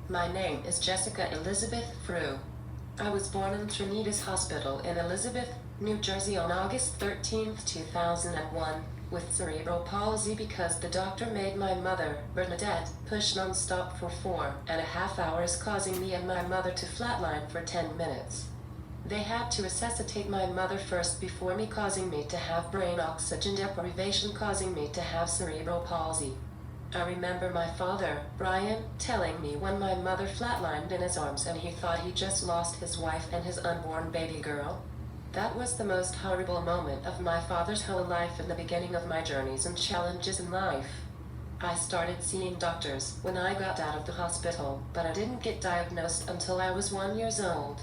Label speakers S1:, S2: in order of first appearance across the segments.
S1: My name is Jessica Elizabeth Frew. I was born in Trinitas Hospital in Elizabeth, New Jersey on August 13, 2001, with cerebral palsy because the doctor made my mother, Bernadette, push non-stop for 4.5 hours, causing me and my mother to flatline for 10 minutes. They had to resuscitate my mother first before me, causing me to have brain oxygen deprivation, causing me to have cerebral palsy. I remember my father, Brian, telling me when my mother flatlined in his arms and he thought he just lost his wife and his unborn baby girl. That was the most horrible moment of my father's whole life and the beginning of my journeys and challenges in life. I started seeing doctors when I got out of the hospital, but I didn't get diagnosed until I was 1 year old.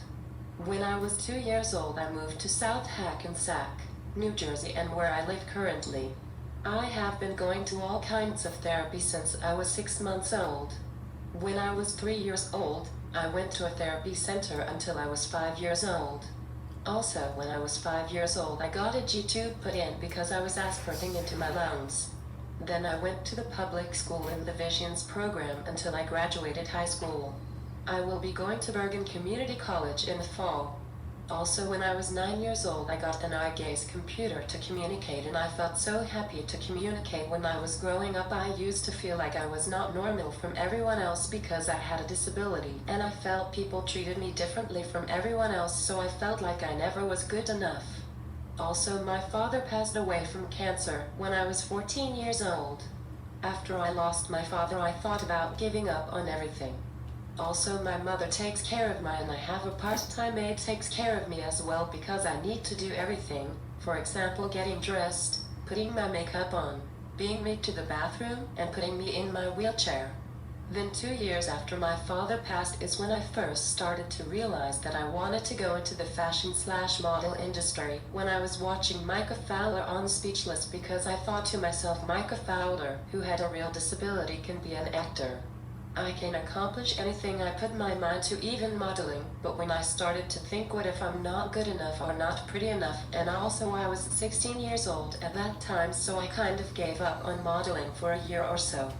S1: When I was 2 years old, I moved to South Hackensack, New Jersey, and where I live currently. I have been going to all kinds of therapy since I was 6 months old. When I was 3 years old, I went to a therapy center until I was 5 years old. Also, when I was 5 years old, I got a G-tube put in because I was aspirating into my lungs. Then I went to the public school in the Visions program until I graduated high school. I will be going to Bergen Community College in the fall. Also, when I was 9 years old, I got an eye-gaze computer to communicate, and I felt so happy to communicate. When I was growing up, I used to feel like I was not normal from everyone else because I had a disability, and I felt people treated me differently from everyone else, so I felt like I never was good enough. Also, my father passed away from cancer when I was 14 years old. After I lost my father, I thought about giving up on everything. Also, my mother takes care of me, and I have a part-time maid takes care of me as well because I need to do everything. For example, getting dressed, putting my makeup on, being me to the bathroom, and putting me in my wheelchair. Then 2 years after my father passed is when I first started to realize that I wanted to go into the fashion/model industry. When I was watching Micah Fowler on Speechless, because I thought to myself, Micah Fowler, who had a real disability, can be an actor. I can accomplish anything I put my mind to, even modeling. But when I started to think, what if I'm not good enough or not pretty enough? And also, I was 16 years old at that time, so I kind of gave up on modeling for a year or so.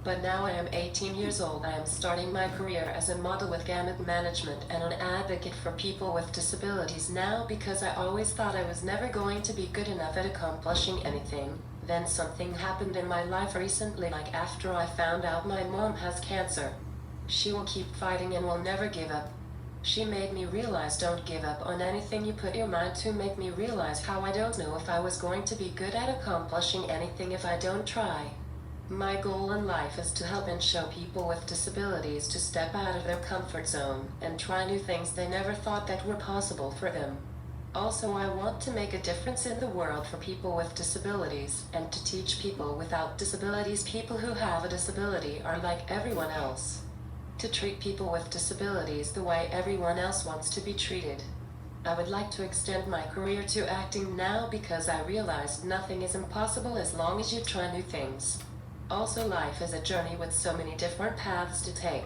S1: But now I am 18 years old. I am starting my career as a model with Gamut Management and an advocate for people with disabilities now, because I always thought I was never going to be good enough at accomplishing anything. Then something happened in my life recently, like after I found out my mom has cancer. She will keep fighting and will never give up. She made me realize, don't give up on anything you put your mind to. Make me realize how I don't know if I was going to be good at accomplishing anything if I don't try. My goal in life is to help and show people with disabilities to step out of their comfort zone and try new things they never thought that were possible for them. Also, I want to make a difference in the world for people with disabilities and to teach people without disabilities. People who have a disability are like everyone else. To treat people with disabilities the way everyone else wants to be treated. I would like to extend my career to acting now because I realized nothing is impossible as long as you try new things. Also, life is a journey with so many different paths to take.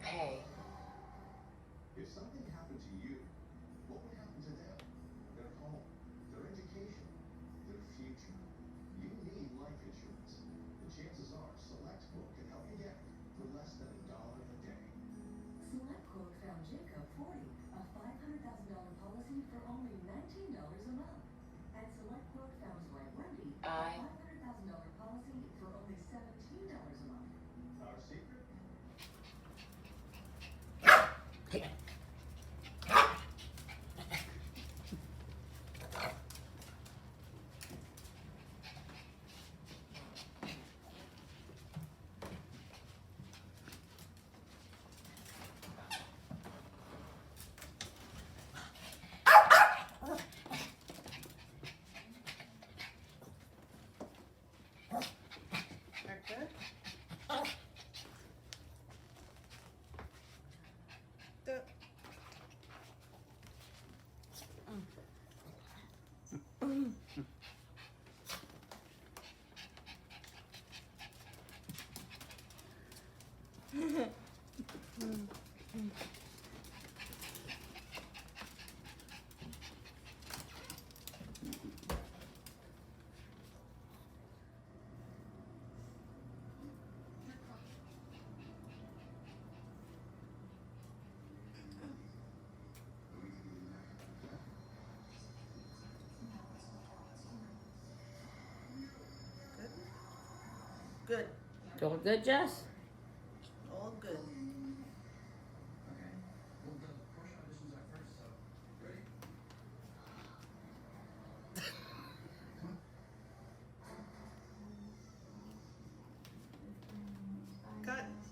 S1: Hey.
S2: If something happened to you, what would happen to them? Their home, their education, their future. You need life insurance. The chances are SelectQuote can help you get it for less than $1 a day.
S3: SelectQuote found Jacob 40, a $500,000 policy for only $19 a month. And SelectQuote found his wife Wendy a $500,000 policy for only $17 a month.
S2: Our secret?
S4: Good.
S5: All good, Jess?
S4: All good.
S6: Okay. Well, the portion auditions are first, so ready? Come on.
S4: Cut.